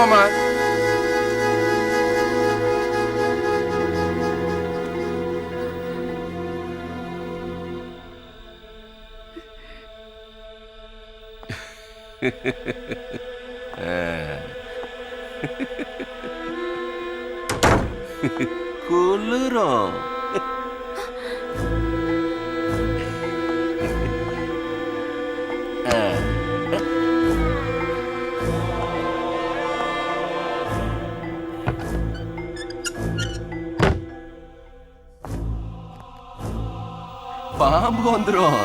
போமா. குளிரும். பாம்பு வந்துரும்.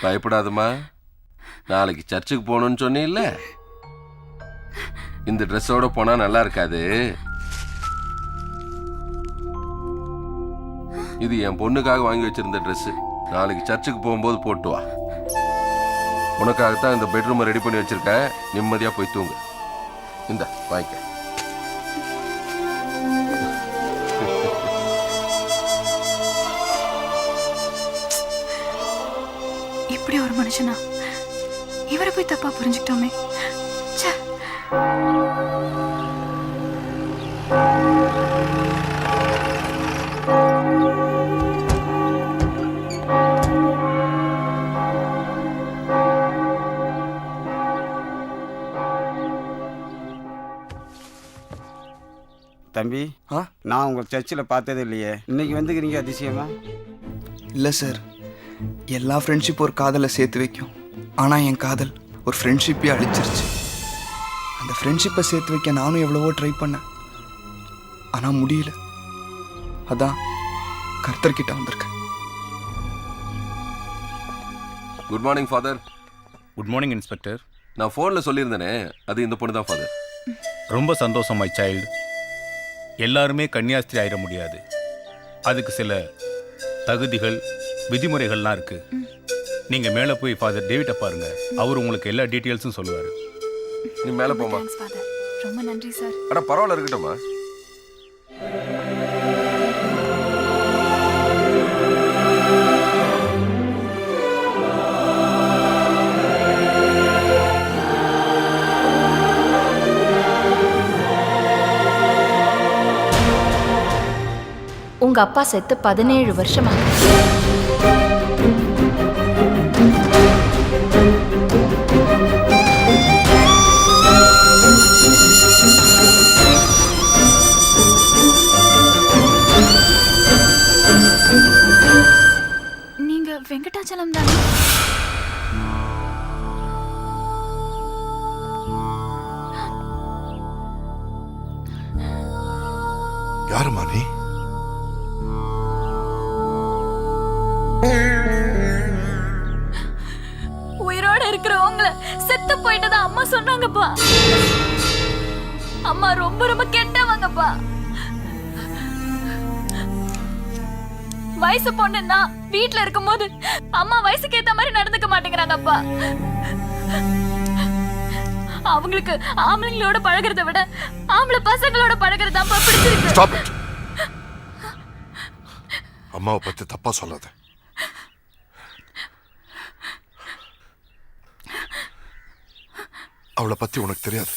பயப்படாதம்மா, நாளைக்கு சர்ச்சுக்கு போகணும்னு சொன்னீல்ல, இந்த ட்ரெஸ்ஸோட போனா நல்லா இருக்காது. இது என் பொண்ணுக்காக வாங்கி வச்சிருந்த ட்ரெஸ். நாளைக்கு சர்ச்சுக்கு போகும்போது போட்டு வா. உனக்காகத்தான் இந்த பெட்ரூமை ரெடி பண்ணி வச்சிருக்க. நிம்மதியா போய் தூங்கு. இந்த வாங்கிக்க. இப்படி ஒரு மனுஷனா? இவரை போய் தப்பா புரிஞ்சுக்கிட்டோமே. தம்பி, நான் உங்கள் சர்ச்சில் பார்த்தது இல்லையே, இன்னைக்கு வந்துக்கிறீங்க அதிசயமா? இல்லை சார், எல்லா ஃப்ரெண்ட்ஷிப் ஒரு காதலை சேர்த்து வைக்கும். ஆனால் என் காதல் ஒரு ஃப்ரெண்ட்ஷிப்பே அழிச்சிருச்சு. அந்த ஃப்ரெண்ட்ஷிப்பை சேர்த்து வைக்க நானும் எவ்வளவோ ட்ரை பண்ணேன், ஆனால் முடியல. அதான் கர்த்தர்கிட்ட வந்திருக்கேன். Good morning father. Good morning inspector. நான் ஃபோனில் சொல்லியிருந்தேனே, அது இந்த பொண்ணு தான் ஃபாதர். ரொம்ப சந்தோஷம் மை சைல்டு. எல்லாருமே கன்னியாஸ்திரி ஆயிட முடியாது. அதுக்கு சில தகுதிகள், விதிமுறைகள்லாம் இருக்கு. நீங்க மேலே போய் ஃபாதர் டேவிட்டை பாருங்க, அவர் உங்களுக்கு எல்லா டீட்டெயில்ஸும் சொல்லுவார். நீ மேலே போமா. ரொம்ப நன்றி சார். அட பரவாயில்ல, இருக்கட்டும்மா. உங்க அப்பா செத்து 17 வருஷமா? நீங்க வெங்கடாச்சலம் தானே? யாருமா நீ? உயிரோட இருக்கிற உங்களை செத்து போயிட்டதா அம்மா சொன்னாங்கப்பா. அம்மா ரொம்ப ரொம்ப கெட்டவங்கப்பா. வயசு பொண்ணுன்னா வீட்டுல இருக்கும் போது அம்மா வயசுக்கு ஏத்த மாதிரி நடந்துக்க மாட்டேங்கிறாங்கப்பா. அவங்களுக்கு ஆம்பளைங்களோட பழகிறத விட ஆம்பளை பசங்களோட பழகிறதாப்பா பிடிச்சிருக்கு. அம்மாவை பத்தி தப்பா சொல்லாத. அவளை பத்தி உனக்கு தெரியாது.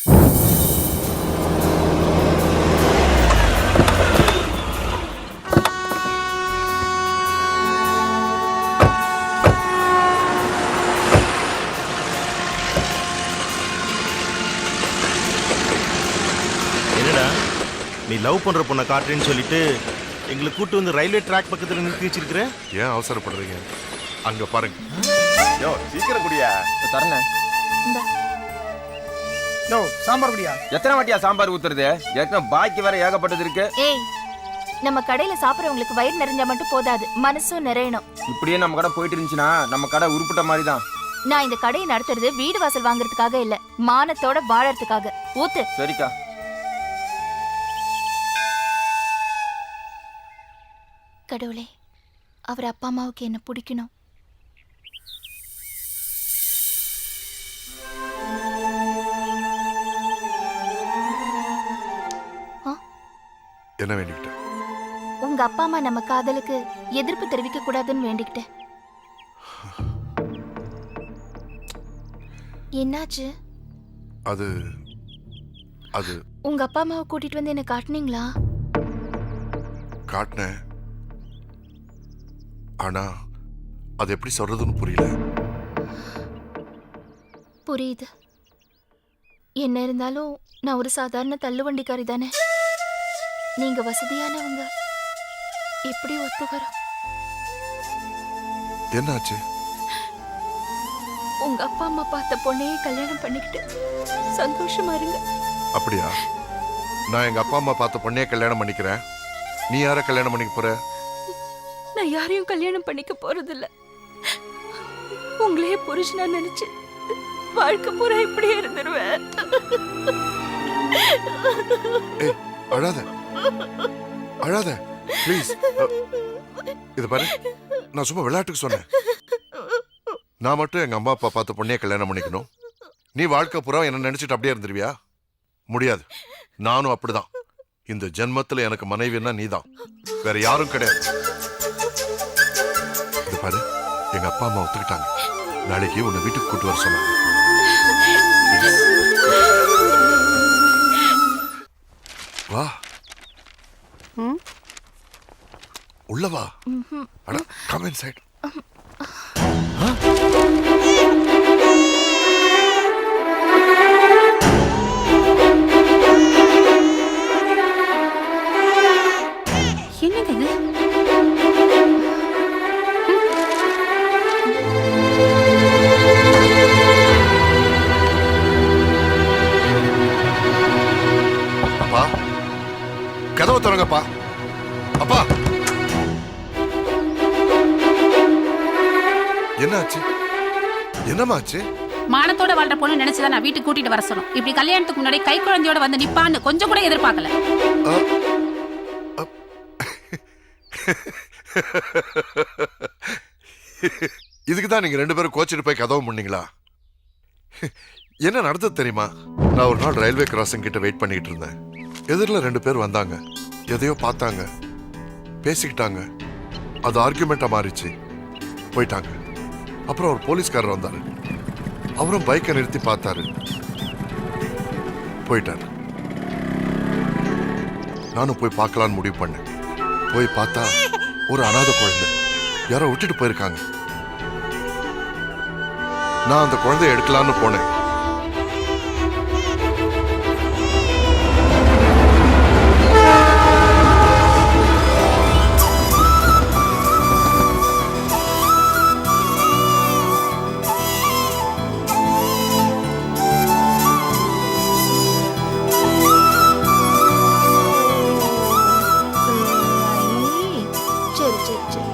என்னடா நீ லவ் பண்ற பொண்ணை காட்டுறேன்னு சொல்லிட்டு எங்களை கூட்டு வந்து ரயில்வே ட்ராக் பக்கத்துல நிறுத்தி வச்சிருக்கிற? ஏன் அவசரப்படுறீங்க? அங்க பாருங்க. யோ சீக்கிரம் குடியா. தரணே. யோ சாம்பார் குடியா. எத்தனை வாட்டியா சாம்பார் ஊத்துறது? ஏற்கனவே பாக்கி வேற ஏகப்பட்டது இருக்கு. ஏய், நம்ம கடையில சாப்பிடுறவங்களுக்கு வயிறு நிறைஞ்சா மட்டும் போதாது, மனசும் நிறையணும். இப்படியே நம்ம கடை போயிட்டு இருந்துச்சுன்னா நம்ம கடை உருப்பிட்ட மாதிரி தான். நான் இந்த கடையை நடத்துறது வீடு வாசல் வாங்குறதுக்காக இல்ல, மானத்தோட வாழறதுக்காக. ஊத்து. சரிக்கா. கடவுளே, அவர் அப்பா அம்மாவுக்கு என்ன பிடிக்கணும். என்ன வேண்டிக்கிட்ட? உங்க அப்பா அம்மா நம்ம காதலுக்கு எதிர்ப்பு தெரிவிக்க கூடாதுன்னு வேண்டிக்கிட்டேன். என்னாச்சு? அது அது உங்க அப்பா அம்மாவை கூட்டிட்டு வந்து என்ன காட்டுனீங்களா? காட்டினேன். ஆனா அது எப்படி சொல்றதுன்னு புரியல. புரியுது. என்ன இருந்தாலும் நான் ஒரு சாதாரண தள்ளுவண்டிக்காரி தானே. நீங்க வசதியானவங்க. எப்படி ஒத்து வரும்? என்னாச்சு? உங்க அப்பா அம்மா பார்த்த பொண்ணையே கல்யாணம் பண்ணிக்கிட்டு சந்தோஷமா இருங்க. அப்படியா? நான் எங்க அப்பா அம்மா பார்த்த பொண்ணையே கல்யாணம் பண்ணிக்கிறேன். நீ யார கல்யாணம் பண்ணிக்க போற? நான் யாரையும் கல்யாணம் பண்ணிக்க போறதில்ல. உங்களையே புருஷனா நினைச்சு வாழ்க்கை பூரா இப்படியே இருந்துருவேன். ஏய், அழாத அழாத ப்ளீஸ். இது பாரு, நான் சும்மா விளையாட்டுக்கு சொன்னேன். நான் மட்டும் எங்க அம்மா அப்பா பார்த்த பொண்ணையே கல்யாணம் பண்ணிக்கணும், நீ வாழ்க்கை பூரா என்ன நினைச்சிட்டு அப்படியே இருந்துருவியா? முடியாது. நானும் அப்படிதான். இந்த ஜென்மத்துல எனக்கு மனைவின்னா நீதான், வேற யாரும் கிடையாது. இது பாரு, எங்க அப்பா அம்மா ஒத்துக்கிட்டாங்க. நாளைக்கு உன்னை வீட்டுக்கு கூட்டு வர சொன்னாங்க. வா, உள்ள வா. அட, கம் இன்சைட். என்னங்க இது? அப்பா, கதவை திறங்கப்பா. அப்பா, என்னாச்சு? என்னமாச்சு? மானத்தோட வாழ்ற பொண்ணு நினைச்சுதான் நான் வீட்டுக்கு கூட்டிட்டு வர சொன்னோம். இப்படி கல்யாணத்துக்கு முன்னாடி கை குழந்தையோட வந்து நிப்பான்னு கொஞ்சம் கூட எதிர்பார்க்கல. இதுக்கு தான் நீங்க 2 பேரும் கோச்சிட்டு போய் கதவு முன்னீங்களா? என்ன நடந்தது தெரியுமா? நான் ஒரு நாள் ரயில்வே கிராசிங் கிட்ட வெயிட் பண்ணிட்டு இருந்தேன். எதிரில் 2 பேர் வந்தாங்க. எதையோ பார்த்தாங்க, பேசிக்கிட்டாங்க. அது ஆர்குமெண்டா மாறிச்சு, போயிட்டாங்க. அப்புறம் ஒரு போலீஸ்காரர் வந்தாரு. அவரும் பைக்கை நிறுத்தி பார்த்தாரு, போயிட்டாரு. நானும் போய் பார்க்கலான்னு முடிவு பண்ணேன். போய் பார்த்தா ஒரு அனாதை குழந்தை யாரோ விட்டுட்டு போயிருக்காங்க. நான் அந்த குழந்தைய எடுக்கலான்னு போனேன். சரி சரி சரி.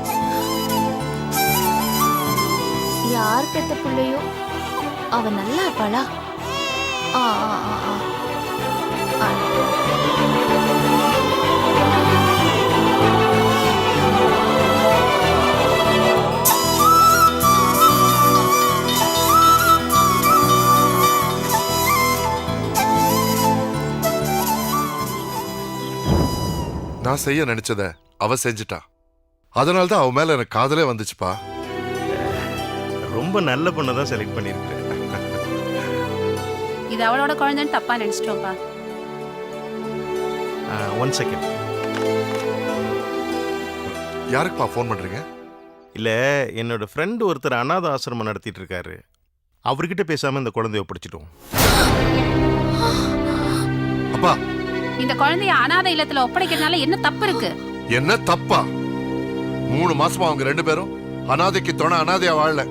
யார் பெத்த பிள்ளையோ அவ நல்லா இருப்பாளா? ஆ ஆ ஆ ஆ. நான் செய்ய நினைச்சத அவ செஞ்சிட்டா. அதனால்தான் அவ மேல எனக்கு காதலே வந்துச்சுப்பா. ரொம்ப நல்ல பொண்ணை தான் செலக்ட் பண்ணியிருக்கேன். இது அவளோட குழந்தைன்னு தப்பா நினைச்சிட்டோம்ப்பா. 1 செகண்ட். யாருக்குப்பா ஃபோன் பண்றீங்க? இல்லை, என்னோட ஃப்ரெண்டு ஒருத்தர் அனாதை ஆசிரமம் நடத்திட்டு இருக்காரு. அவர்கிட்ட பேசாம இந்த குழந்தைய பிடிச்சிட்டோம். அப்பா, இந்த குழந்தைய அனாதை இல்லத்துல ஒப்படைக்கிறதுனால என்ன தப்பு இருக்கு? என்ன தப்பா? 3 மாசமா அவங்க 2 பேரும் அனாதைக்கு துணை அனாதையா வாழல,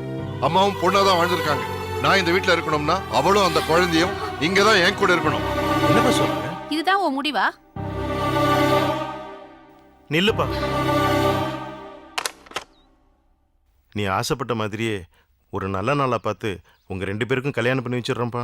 அம்மாவும் பொண்ணாதான் வாழ்ந்திருக்காங்க. நான் இந்த வீட்டுல இருக்கணும்னா அவளும் அந்த குழந்தையும் இங்கதான் என் கூட இருக்கணும். என்னப்பா சொல்ற? இதுதான் உன் முடிவா? நில்லுப்பா. நீ ஆசைப்பட்ட மாதிரியே ஒரு நல்ல நாளாக பார்த்து உங்கள் 2 பேருக்கும் கல்யாணம் பண்ணி வச்சிடுறேன்ப்பா.